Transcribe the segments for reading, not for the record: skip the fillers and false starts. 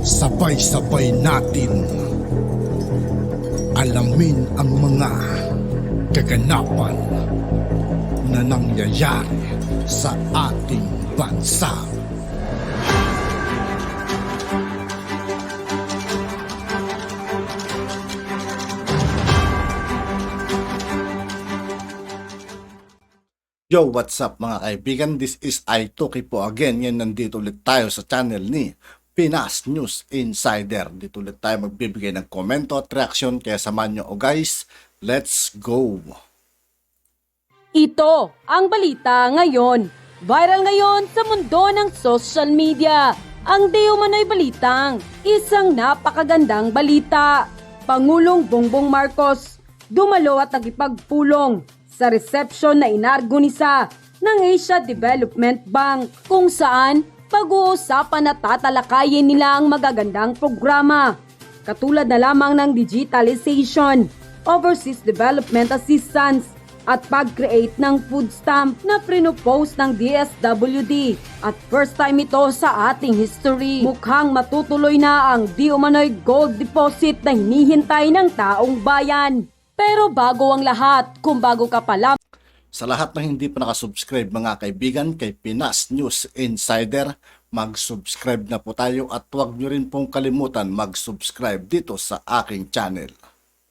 Sabay-sabay natin alamin ang mga kaganapan na nangyayari sa ating bansa. Yo, what's up mga kaibigan? This is TOO KAYE po again. Ngayon nandito ulit tayo sa channel ni Pinas News Insider. Dito ulit tayo magbibigay ng komento at reaksyon. Kaya samahan nyo. Guys, let's go! Ito ang balita ngayon. Viral ngayon sa mundo ng social media. Ang di umano'y balitang isang napakagandang balita. Pangulong Bongbong Marcos dumalo at nagipagpulong sa reception na inargonisa ng Asia Development Bank kung saan pag-uusapan at tatalakayin nila ang magagandang programa katulad na lamang ng digitalization, overseas development assistance at pag-create ng food stamp na pinopose ng DSWD at first time ito sa ating history. Mukhang matutuloy na ang di umano'y gold deposit na hinihintay ng taong bayan. Pero bago ang lahat, kung bago ka pa lang, Sa lahat ng hindi pa nakasubscribe mga kaibigan kay Pinas News Insider, mag-subscribe na po tayo at huwag nyo rin pong kalimutan mag-subscribe dito sa aking channel.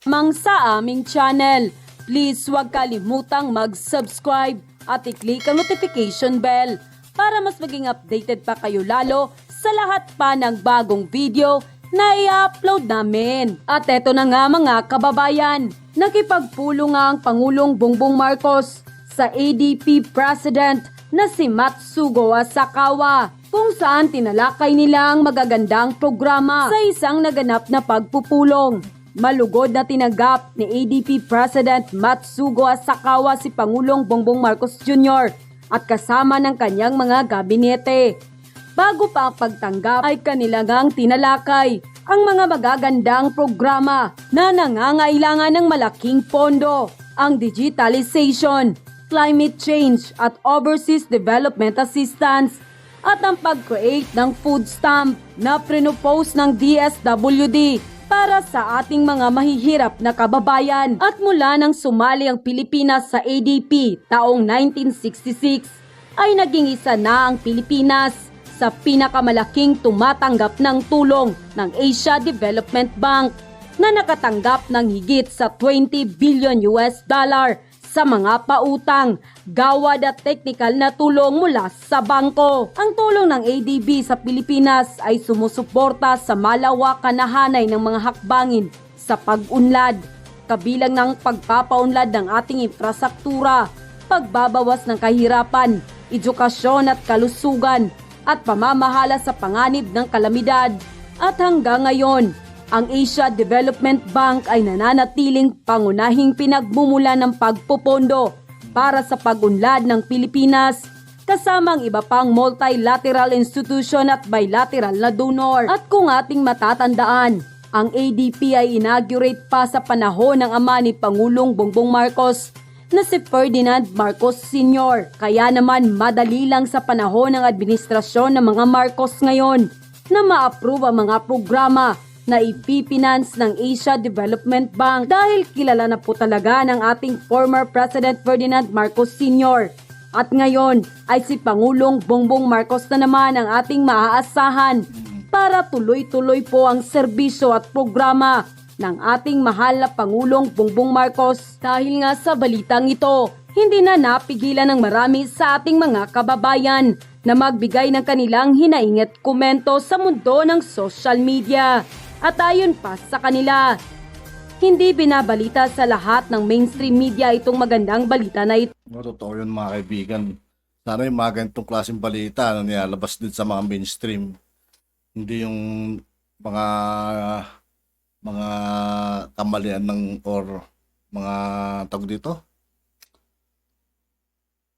mang sa aming channel, please huwag kalimutang mag-subscribe at i-click ang notification bell para mas maging updated pa kayo lalo sa lahat pa ng bagong video na i-upload namin. At eto na nga mga kababayan, nakipagpulong nga ang Pangulong Bongbong Marcos sa ADP President na si Matsugo Asakawa kung saan tinalakay nila ang magagandang programa sa isang naganap na pagpupulong. Malugod na tinanggap ni ADP President Matsugo Asakawa si Pangulong Bongbong Marcos Jr. at kasama ng kanyang mga gabinete. Bago pa ang pagtanggap ay kanilang tinalakay ang mga magagandang programa na nangangailangan ng malaking pondo, ang digitalization, climate change at overseas development assistance at ang pag-create ng food stamp na pinopose ng DSWD para sa ating mga mahihirap na kababayan. At mula nang sumali ang Pilipinas sa ADP taong 1966 ay naging isa na ang Pilipinas sa pinakamalaking tumatanggap ng tulong ng Asia Development Bank na nakatanggap ng higit sa 20 billion US dollar sa mga pautang, gawad at technical na tulong mula sa bangko. Ang tulong ng ADB sa Pilipinas ay sumusuporta sa malawakan na hanay ng mga hakbangin sa pag-unlad, kabilang ng pagpapaunlad ng ating infrastruktura, pagbabawas ng kahirapan, edukasyon at kalusugan, at pamamahala sa panganib ng kalamidad. At hanggang ngayon, ang Asia Development Bank ay nananatiling pangunahing pinagmumula ng pagpupondo para sa pag-unlad ng Pilipinas, kasamang iba pang multilateral institution at bilateral na donor. At kung ating matatandaan, ang ADP ay inaugurate pa sa panahon ng ama ni Pangulong Bongbong Marcos na si Ferdinand Marcos Sr. Kaya naman madali lang sa panahon ng administrasyon ng mga Marcos ngayon na ma-approve ang mga programa na ipipinance ng Asia Development Bank dahil kilala na po talaga ng ating former President Ferdinand Marcos Sr. At ngayon ay si Pangulong Bongbong Marcos na naman ang ating maaasahan para tuloy-tuloy po ang serbisyo at programa ng ating mahal na Pangulong Bongbong Marcos. Dahil nga sa balitang ito, hindi na napigilan ng marami sa ating mga kababayan na magbigay ng kanilang hinaing at komento sa mundo ng social media. At ayon pa sa kanila, hindi binabalita sa lahat ng mainstream media itong magandang balita na ito. Totoo yun mga kaibigan. Sana yung mga ganitong klaseng balita na nilalabas din sa mga mainstream. Hindi yung mga kamalian ng or mga tawag dito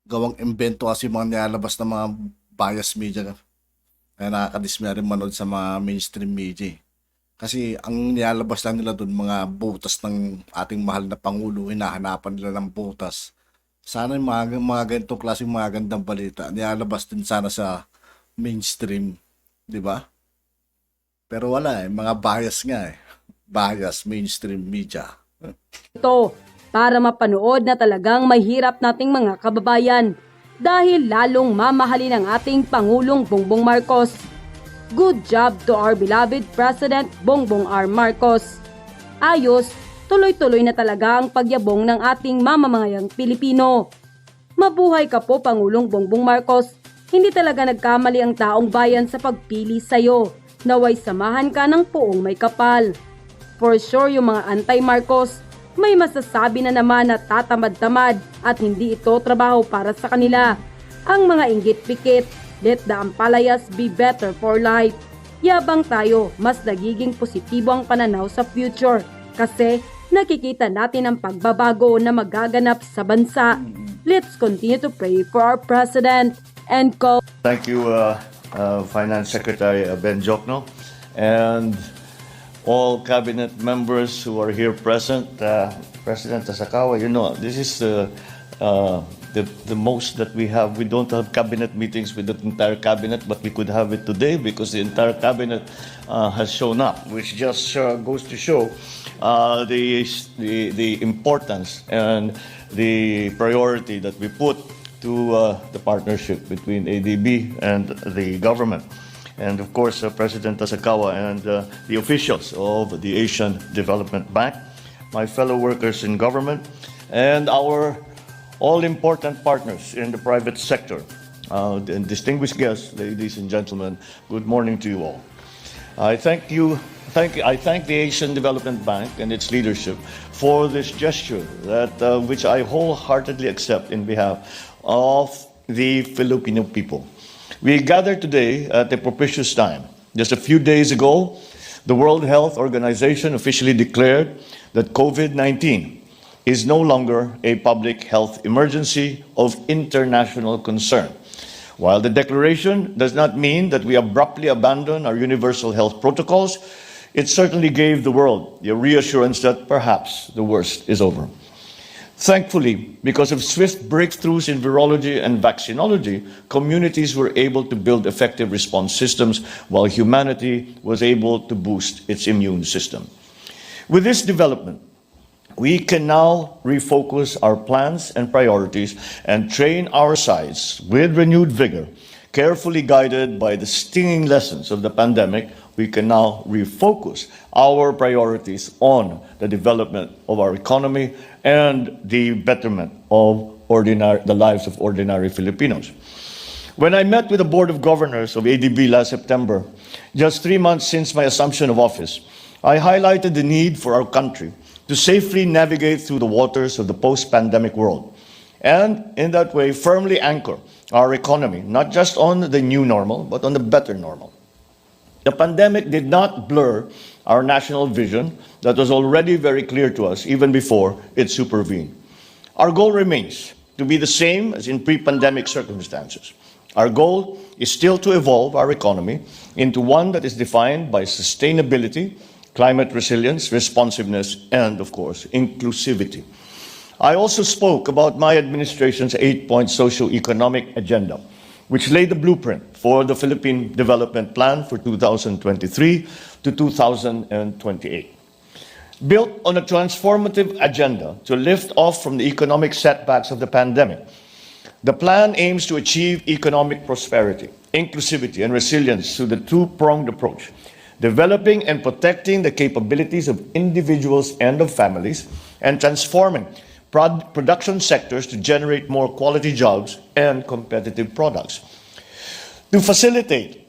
gawang invento kasi mga nilalabas ng mga bias media, kaya nakakadismaya rin manood sa mga mainstream media kasi ang nilalabas lang nila doon mga butas ng ating mahal na Pangulo, hinahanapan nila ng butas. Sana yung mga ganitong klaseng mga gandang balita nilalabas din sana sa mainstream, di ba? Pero wala mga bias nga Bias mainstream media. ito para mapanood na talagang mahirap nating mga kababayan dahil lalong mamahalin ang ating Pangulong Bongbong Marcos. Good job to our beloved President Bongbong R. Marcos. Ayos, tuloy-tuloy na talaga ang pagyabong ng ating mamamayang Pilipino. Mabuhay ka po, Pangulong Bongbong Marcos. Hindi talaga nagkamali ang taong bayan sa pagpili sa'yo. Naway samahan ka ng poong may kapal. For sure, yung mga anti-Marcos, may masasabi na naman na tatamad-tamad at hindi ito trabaho para sa kanila. Ang mga inggit-pikit, let the ampalayas be better for life. Yabang tayo, mas nagiging positibo ang pananaw sa future kasi nakikita natin ang pagbabago na magaganap sa bansa. Let's continue to pray for our President and co. Thank you, Finance Secretary Ben Jokno, and all cabinet members who are here present. President Tasakawa, you know, this is the most that we have. We don't have cabinet meetings with the entire cabinet, but we could have it today because the entire cabinet has shown up, which just goes to show the importance and the priority that we put to the partnership between ADB and the government. And of course, President Tasakawa and the officials of the Asian Development Bank, my fellow workers in government, and our all-important partners in the private sector. And distinguished guests, ladies and gentlemen, good morning to you all. I thank the Asian Development Bank and its leadership for this gesture that which I wholeheartedly accept in behalf of the Filipino people. We gather today at a propitious time. Just a few days ago, the World Health Organization officially declared that COVID-19 is no longer a public health emergency of international concern. While the declaration does not mean that we abruptly abandon our universal health protocols, it certainly gave the world the reassurance that perhaps the worst is over. Thankfully, because of swift breakthroughs in virology and vaccinology, communities were able to build effective response systems while humanity was able to boost its immune system. With this development, we can now refocus our plans and priorities and train our sides with renewed vigor. Carefully guided by the stinging lessons of the pandemic, we can now refocus our priorities on the development of our economy and the betterment of the lives of ordinary Filipinos. When I met with the Board of Governors of ADB last September, just 3 months since my assumption of office, I highlighted the need for our country to safely navigate through the waters of the post-pandemic world, and in that way firmly anchor our economy, not just on the new normal, but on the better normal. The pandemic did not blur our national vision that was already very clear to us even before it supervened. Our goal remains to be the same as in pre-pandemic circumstances. Our goal is still to evolve our economy into one that is defined by sustainability, climate resilience, responsiveness, and of course, inclusivity. I also spoke about my administration's 8-point socio-economic agenda, which laid the blueprint for the Philippine Development Plan for 2023 to 2028. Built on a transformative agenda to lift off from the economic setbacks of the pandemic, the plan aims to achieve economic prosperity, inclusivity, and resilience through the two-pronged approach, developing and protecting the capabilities of individuals and of families, and transforming production sectors to generate more quality jobs and competitive products. To facilitate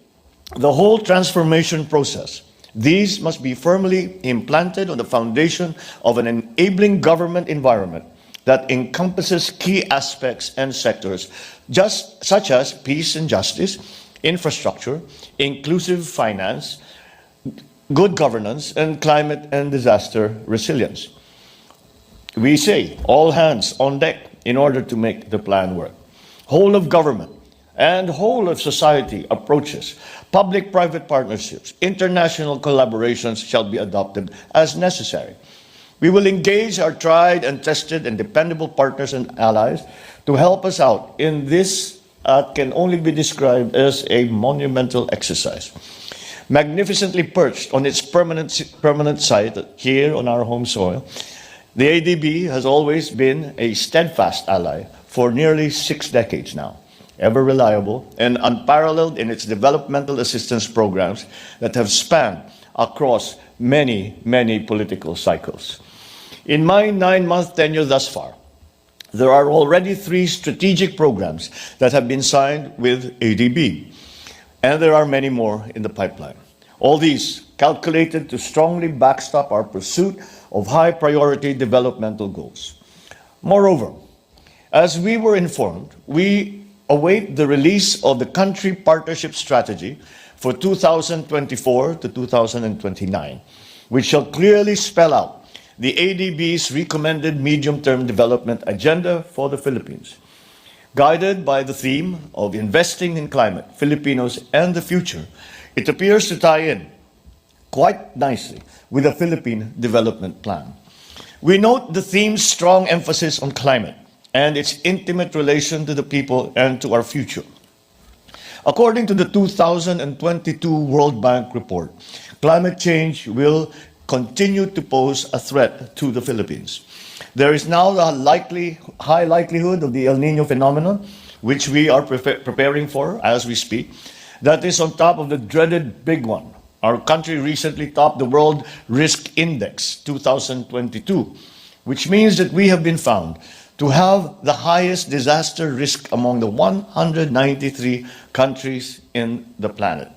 the whole transformation process, these must be firmly implanted on the foundation of an enabling government environment that encompasses key aspects and sectors such as peace and justice, infrastructure, inclusive finance, good governance, and climate and disaster resilience. We say all hands on deck in order to make the plan work. Whole of government and whole of society approaches, public-private partnerships, international collaborations shall be adopted as necessary. We will engage our tried and tested and dependable partners and allies to help us out in this can only be described as a monumental exercise. magnificently perched on its permanent site here on our home soil, the ADB has always been a steadfast ally for nearly 6 decades now, ever reliable and unparalleled in its developmental assistance programs that have spanned across many, many political cycles. In my 9-month tenure thus far, there are already 3 strategic programs that have been signed with ADB, and there are many more in the pipeline. All these calculated to strongly backstop our pursuit of high-priority developmental goals. Moreover, as we were informed, we await the release of the country partnership strategy for 2024 to 2029, which shall clearly spell out the ADB's recommended medium-term development agenda for the Philippines. Guided by the theme of investing in climate, Filipinos, and the future, it appears to tie in quite nicely with the Philippine Development Plan. We note the theme's strong emphasis on climate and its intimate relation to the people and to our future. According to the 2022 World Bank report, climate change will continue to pose a threat to the Philippines. There is now a high likelihood of the El Nino phenomenon, which we are preparing for as we speak. That is on top of the dreaded big one. Our country recently topped the World Risk Index 2022, which means that we have been found to have the highest disaster risk among the 193 countries in the planet.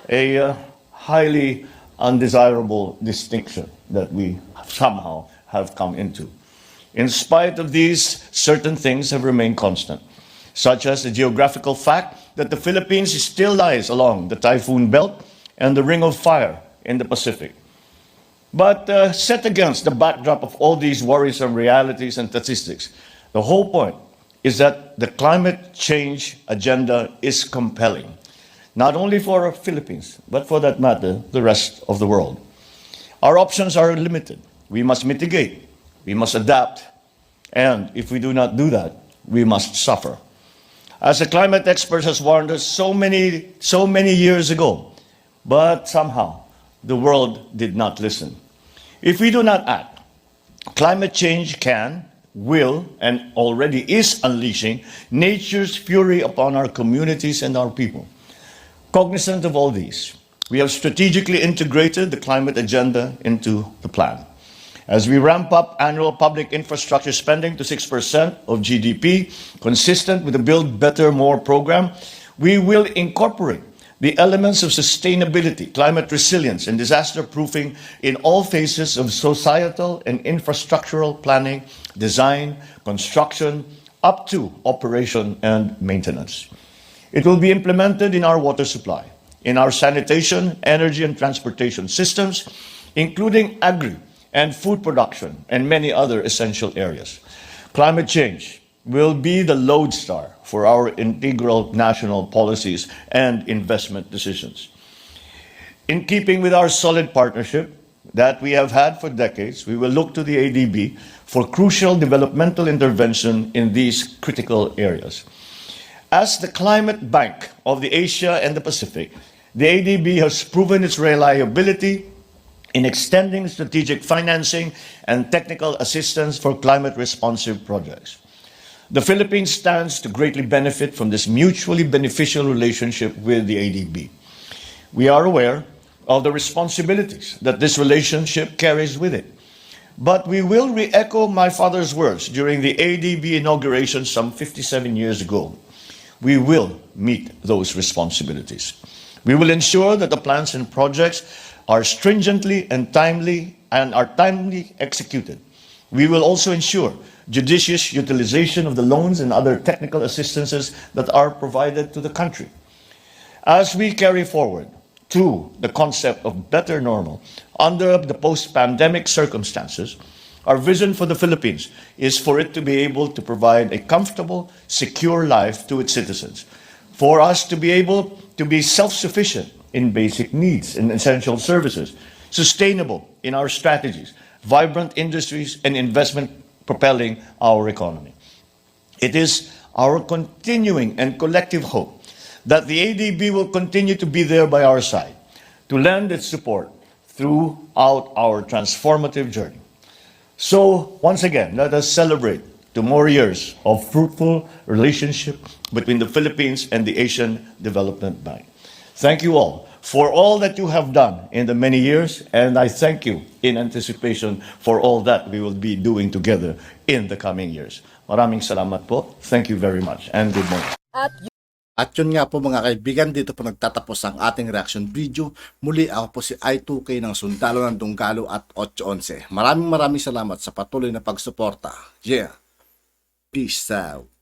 A highly undesirable distinction that we somehow have come into. In spite of these, certain things have remained constant, such as the geographical fact that the Philippines still lies along the typhoon belt and the ring of fire in the Pacific. But set against the backdrop of all these worrisome realities and statistics, the whole point is that the climate change agenda is compelling, not only for our Philippines, but for that matter, the rest of the world. Our options are limited. We must mitigate, we must adapt, and if we do not do that, we must suffer. As the climate expert has warned us so many years ago, but somehow the world did not listen. If we do not act, climate change can, will, and already is unleashing nature's fury upon our communities and our people. Cognizant of all these, we have strategically integrated the climate agenda into the plan. As we ramp up annual public infrastructure spending to 6% of GDP, consistent with the Build Better More program, we will incorporate the elements of sustainability, climate resilience, and disaster proofing in all phases of societal and infrastructural planning, design, construction, up to operation and maintenance. It will be implemented in our water supply, in our sanitation, energy, and transportation systems, including agri and food production, and many other essential areas. Climate change will be the lodestar for our integral national policies and investment decisions. In keeping with our solid partnership that we have had for decades, we will look to the ADB for crucial developmental intervention in these critical areas. As the climate bank of the Asia and the Pacific, the ADB has proven its reliability in extending strategic financing and technical assistance for climate-responsive projects. The Philippines stands to greatly benefit from this mutually beneficial relationship with the ADB. We are aware of the responsibilities that this relationship carries with it. But we will re-echo my father's words during the ADB inauguration some 57 years ago. We will meet those responsibilities. We will ensure that the plans and projects are stringently and timely executed. We will also ensure judicious utilization of the loans and other technical assistances that are provided to the country. As we carry forward to the concept of better normal under the post-pandemic circumstances, our vision for the Philippines is for it to be able to provide a comfortable, secure life to its citizens, for us to be able to be self-sufficient in basic needs and essential services, sustainable in our strategies, vibrant industries, and investment propelling our economy. It is our continuing and collective hope that the ADB will continue to be there by our side to lend its support throughout our transformative journey. So, once again, let us celebrate 2 more years of fruitful relationship between the Philippines and the Asian Development Bank. Thank you all for all that you have done in the many years, and I thank you in anticipation for all that we will be doing together in the coming years. Maraming salamat po. Thank you very much, and good morning. At yun nga po mga kaibigan, dito po nagtatapos ang ating reaction video. Muli ako po si I2K ng Sundalo ng Dunggalo at 811. Maraming salamat sa patuloy na pagsuporta. Yeah! Peace out!